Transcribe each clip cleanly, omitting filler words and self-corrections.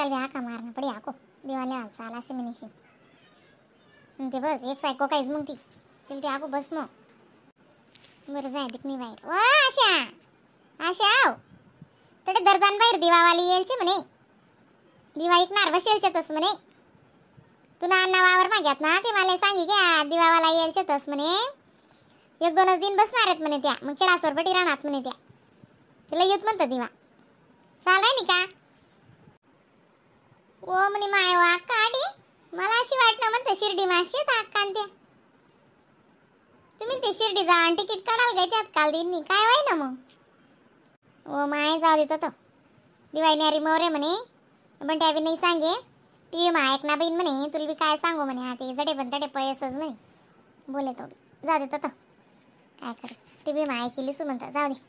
चाल बे हाका मारणं पडी हाको दिवाले हाल चाल असे मिनिशी ते बस एक सायको काहीच मग ती तिला ते हाको बस मग बरं जाय दिक नाही बाहेर ओ आशा आशा तडे दर्जान बाहेर दिवावाली येलचे म्हणे दिवा ऐकणार बसेलचे तस म्हणे तुला अण्णा वावर माग्यात ना ते मला सांगी घ्या दिवावाला येलचे तस म्हणे एक दोनच दिन बसणार आहेत म्हणे त्या मग खेळासवर बटी राहणार म्हणे त्या तिला येत म्हणतं दिवा चाल रे निका ओ म्हणे माय वा काडी मला अशी वाटणं म्हणतं शिर्डी माशी अक्कान त्या तुम्ही ते शिर्डी जाऊन तिकीट काढाल काय त्यात काल दिनी काय वाय ना मग ओ माय जाऊ देतो तो दिवाई न्यारी मोरे म्हणे पण त्या बी नाही सांगे टी मा ऐक ना बहीण म्हणे तुला बी काय सांगू म्हणे ते जडे पण तडे पैसच म्हणे बोले तो जाऊ देतो तो काय करस टी बी मा ऐकली सु म्हणता जाऊ दे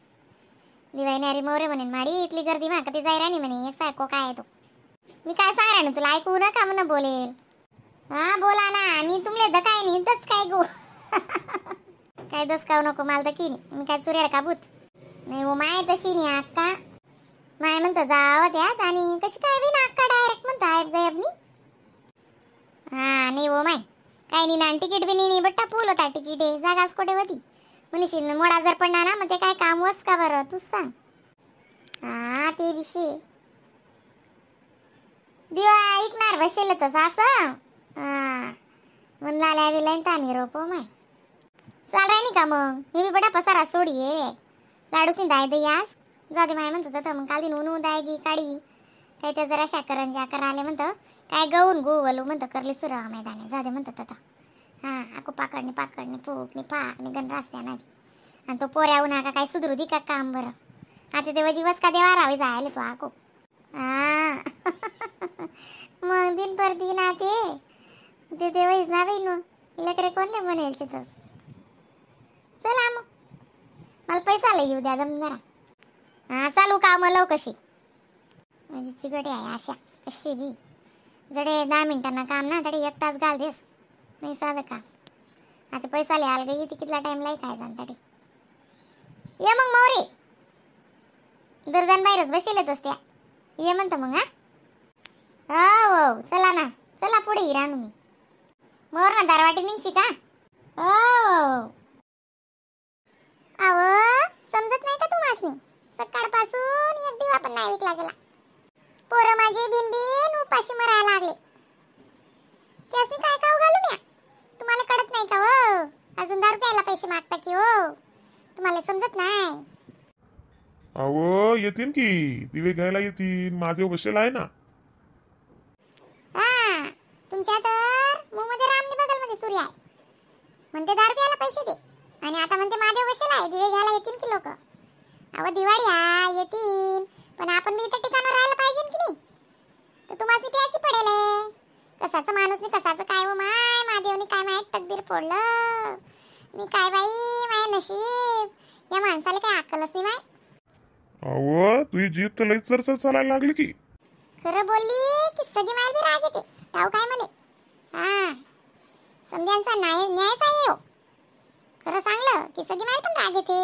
दिवाई न्यारी मोरे म्हणे माडी इथली गर्दी मा कधी जाय राणी म्हणे एक सायको काय तो मी काय सांगणार ना तुला ऐकू नका म्हणून बोलेल हा बोला ना मी तुमले दकाय नाही दस काय गो काय दस काऊ नको मला दकी नाही मी काय चुरेल का भूत नाही हो माय तशी नाही अक्का माय म्हणतं जावं त्यात आणि कशी काय बी ना अक्का डायरेक्ट म्हणतं आहेत गायब नाही हा नाही हो माय काय नाही ना तिकीट बी नाही बट्टा पूल होता तिकीट आहे जागाच कुठे होती मनीषी मोडा जर पडणार ना मग ते काय काम वस का बरं तूच सांग हा ते विषय दिवा ऐकणार बसेल तसं असं हा म्हणून लाल्या विलाईन तानी रोपो माय चाल राही नाही का मग मी बी बडा पसारा सोडिये लाडूसी दाय दे यास जाऊ दे माय म्हणतो तर मग काल दिन ऊन दायगी काढी काही त्या जरा शाकर आले म्हणतं काय गवून गोवलू म्हणतं करली सुरा मैदाने जाऊ दे म्हणतं आता हा आको पाकडणे फूकणे पाकणे गण रस्त्या नाही आणि तो पोऱ्या उन्हा का काय सुधरू दी का काम बरं आता ते वजीवस का देवा रावी जायला तो आको हा मग दिन पर दिन ते तेव्हाच ना बाई न लेकरे कोणले म्हणेलचे तस चला मग मला पैसा लय येऊ द्या दम जरा हा चालू का मला कशी माझी चिगडी आहे आशा कशी बी जडे 10 मिनिटांना काम ना तडे 1 तास घाल देस नाही साधं काम आता पैसा लय आल गई कितला टाइम लाई काय जाण तडे ये मग मोरे दर्जन बाहेरच बसेलच असत्या ये म्हणतं मग हा हो चला ना चला पुढे रानू मी मोर ना दारवाटी निघशी का हो अव समजत नाही का तुम्हाला सकाळपासून एक दिवा पण नाही विकला गेला पोरं माझे बिन उपाशी मरायला लागले त्यासनी काय खाऊ घालू म्या तुम्हाला कळत नाही का हो अजून 10 रुपयाला पैसे मागता की हो तुम्हाला समजत नाही अहो येतील की दिवे घ्यायला येतील महादेव बसेल आहे ना हा तुमच्या तर मुंहमध्ये रामनी बगल मध्ये सूर्य आहे म्हणते 10 रुपयाला पैसे दे आणि आता म्हणते महादेव बसेल आहे दिवे घ्यायला येतील की लोक अहो दिवाळी आहे येतील पण आपण मी इथं ठिकाणं राहायला पाहिजे की नाही तर तुम्हाला प्यायची पडेल कसाचं माणूस नाही कसाचं काय हो माय महादेवने काय माहित तकदीर फोडलं मी काय बाई माय नशीब या माणसाला काय अक्कलच नाही माय अहो तुझी जीभ तर लई चरचर चालायला लागली की खरं बोलली की सगळी माय बी राग येते ठाऊ काय मले हा समध्यांचा न्यायच आहे हो खरं सांगलं की सगळी माय पण राग येते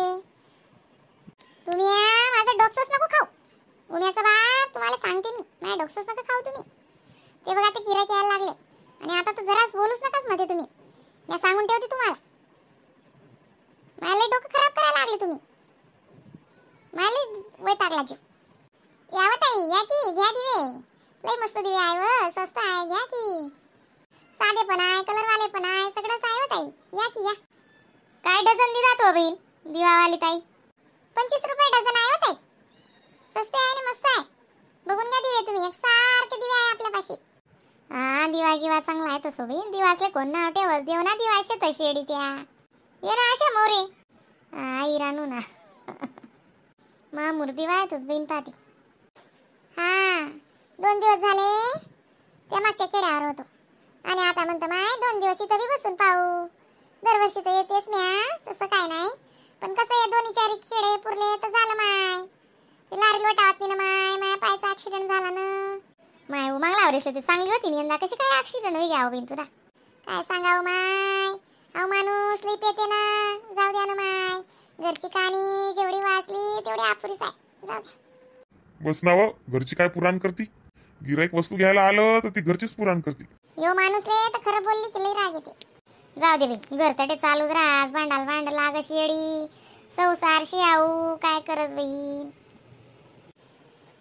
तुम्ही माझं डोक्सच नको खाऊ उन्याचं बाप तुम्हाला सांगते मी माझ्या डोक्सच नका खाऊ तुम्ही ते बघा ते गिऱ्हाईक यायला लागले आणि आता तर जराच बोलूच नकाच मध्ये तुम्ही मी सांगून ठेवते तुम्हाला मला डोकं खराब करायला लागले तुम्ही मला वैतागला जीव यावं ताई या की घ्या दिवे लय मस्त दिवे आहे व स्वस्त आहे घ्या की साधे पण आहे कलर वाले पण आहे सगळंच आहे व ताई या की या काय डझन दिला तो बहीण दिवावाली ताई 25 रुपये डझन आहे व ताई स्वस्त आहे आणि मस्त आहे बघून घ्या दिवे तुम्ही एक सारखे दिवे आहे आपल्यापाशी हा दिवा गिवा चांगला आहे तसं बहीण दिवासले कोण नाव ठेवस देव ना दिवाशे तशी एडी त्या ये ना अशा मोरे हा इरानू ना मा मूर्ती वायतच बहीण पाती हा 2 दिवस झाले त्या मागच्या खेड्यावर होतो आणि आता म्हणतो माय 2 दिवस इथं बसून पाहू दरवर्षी तर येतेच म्या तसं काय नाही पण कसं आहे 2-4 खेडे पुरले तर झालं माय ते लारी लोटावत नाही ना माय माया पायचा ऍक्सिडेंट झाला ना माय हो मागला आवरेस ते चांगली होती नि यंदा कशी काय ऍक्सिडेंट होई घ्यावं बहीण तुला काय सांगावं माय अहो माणूस लिप येते ना जाऊ द्या ना माय घरची कहाणी जेवढी वाचली तेवढी अपुरीच आहे जाऊ द्या बस नाव घरची काय पुराण करती गिराईक वस्तू घ्यायला आलं तर ती घरचीच पुराण करते. यो माणूस रे तर खरं बोलली की लई राग येते. जाऊ दे बी घर तटे चालूच राहस भांडाल भांड लाग शेडी संसार शियाऊ काय करस बाई.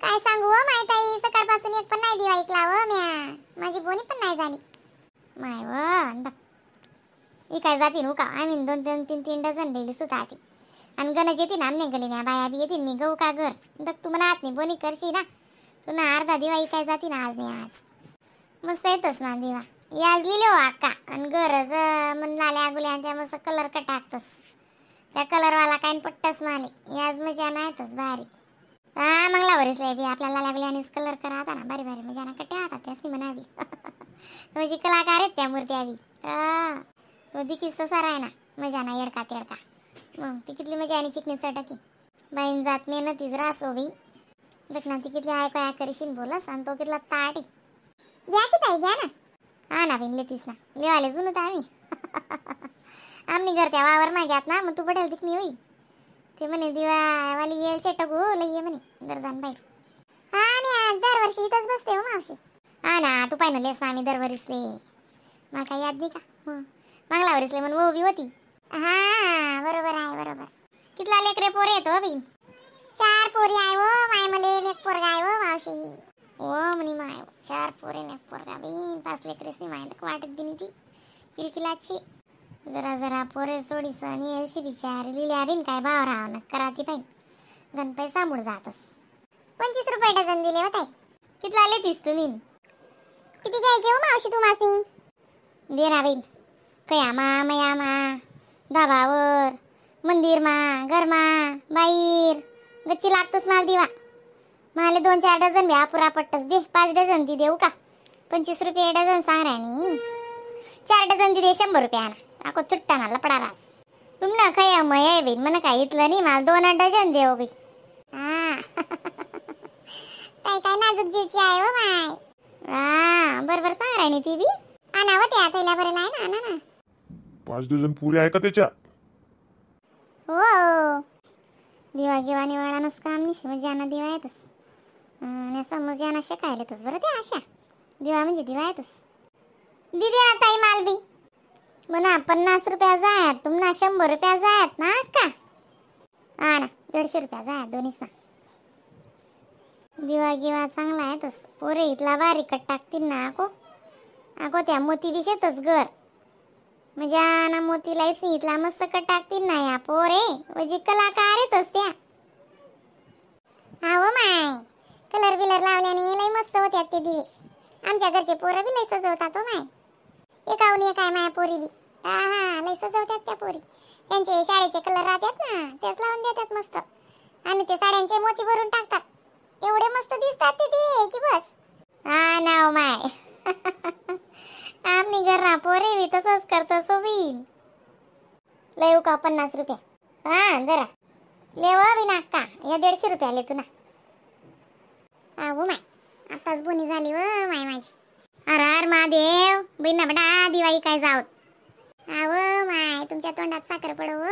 काय सांगू हो माय ताई सकाळपासून एक पण नाही दिवा ऐकला हो म्या. माझी बोनी पण नाही झाली माय व. ही काय जाती नु का आम्ही 2-3 डझन लिहिली सुताती आणि गणज येते ना आमने गली ना बाया बी येते मी गहू का घर दक तू म्हणा आत नाही बोनी करशी ना तू ना अर्धा दिवा ही काय जाती ना आज नाही आज मस्त येतस ना दिवा याज लिहिले हो अक्का आणि गरज मन लाल्या गुल्या त्या मस्त कलर का टाकतस त्या कलरवाला काय पट्टस माले याज मजा नाहीतच भारी. हा मंगला वरीस बी आपल्याला लाल्या गुल्यानेच कलर करा आता ना बारी बारी मजा ना कट्या आता त्यासनी म्हणावी. म्हणजे कलाकार आहेत त्या मूर्त्या बी. तो दिकीस तसा राय ना मजा ना येडका तेडका मग ती कितली मजा आणि चिकनी चटकी बाईन जात मेहनतीच रासो बी देख ना ती कितली आय काय करशील बोलस आणि तो कितला ताटी घ्या की ताई घ्या ना. हा ना बिन लेतीस ना लेवाले जुनत आम्ही. आम्ही घर त्या वावर माग्यात ना मग तू पटेल दिक मी होई ते म्हणे दिवावाली येल चटकू लई ये म्हणे दरजान बाहेर. हा मी दरवर्षी इथंच बसते हो मावशी. हा ना तू पाहिलं लेस ना आम्ही दरवर्षीले मला काही याद नाही का मागला वरीसले म्हणून वो बी होती. हा बरोबर आहे बरोबर. कितला लेकरे पोरे येतो बिन 4 पोरी आहे हो माय मले एक पोरगा आहे हो मावशी. ओ म्हणी माय 4 पोरे एक पोरगा बिन 5 लेकरेसनी माय वाटत बिनी ती किलकिलाची जरा जरा पोरे सोडीस आणि अशी बिचारी लिल्या बिन काय भाव राव न कराती पाहिजे गणपती सांभूळ जातस. 25 रुपये डझन दिले होते. कितला लेतीस तुम्ही किती घ्यायचे हो मावशी तुम्हासनी. दे ना बिन कयामा मयामा धाबावर मंदिर मा घरमा बाहेर गच्ची लागतच माल दिवा मला 2-4 डझन ब्या पुरा पट्टस दे 5 डझन ती देऊ का 25 रुपये डझन सांग राणी 4 डझन ती दे 100 रुपयाला अको चुट्टा ना लपडा रास तुम ना खया मय बिन मन काय इतलं नाही मला 2 डझन देऊ बी. हा काय नाजूक जीवची आहे हो माय. हा बरोबर सांग राणी ती बी आणावं त्या थैल्या भरेला आहे ना ना 5 डझन पुरी आहे का त्याच्या. हो दिवा गिवा निवाळानच काम निशी म्हणजे ज्यांना दिवा येतच आणि समज ज्यांना शिकायला येतच बरं ते आशा दिवा म्हणजे दिवा येतच. दिदी ना ताई माल बी म्हणा 50 रुपया जायत तुम्हाला 100 रुपया जायत ना का. हा ना 150 रुपया जायत दोन्हीच ना. दिवा गिवा चांगला येतच पोरे इथला बारीक कट टाकतील ना अको त्या मोती बिशेतच घर म्हणजे ना मोतीला इथला मस्त कट टाकतील ना या पोरे म्हणजे कलाकार येतच त्या. हा हो माय कलर बिलर लावल्याने लई मस्त होत्यात ते दिवे. आमच्या घरचे पोरं बी लई सजवतात हो माय. एकाहून एक आहे माया पोरी बी. हा लई सजवतात त्या पोरी. त्यांचे शाळेचे कलर राहतात ना तेच लावून देतात मस्त आणि ते साड्यांचे मोती भरून टाकतात. एवढे मस्त दिसतात ते दिवे की बस. हा ना हो माय. आम्ही घरा पोरे बी तसंच करतो सोबीन. लय का 50 रुपये. हा जरा लेवा बी नाका या 150 रुपया ले तू ना. हो माय आताच बोनी झाली व माय माझी. अरे महादेव बिना बडा दिवाळी काय जाऊत. आव माय तुमच्या तोंडात साखर पडव.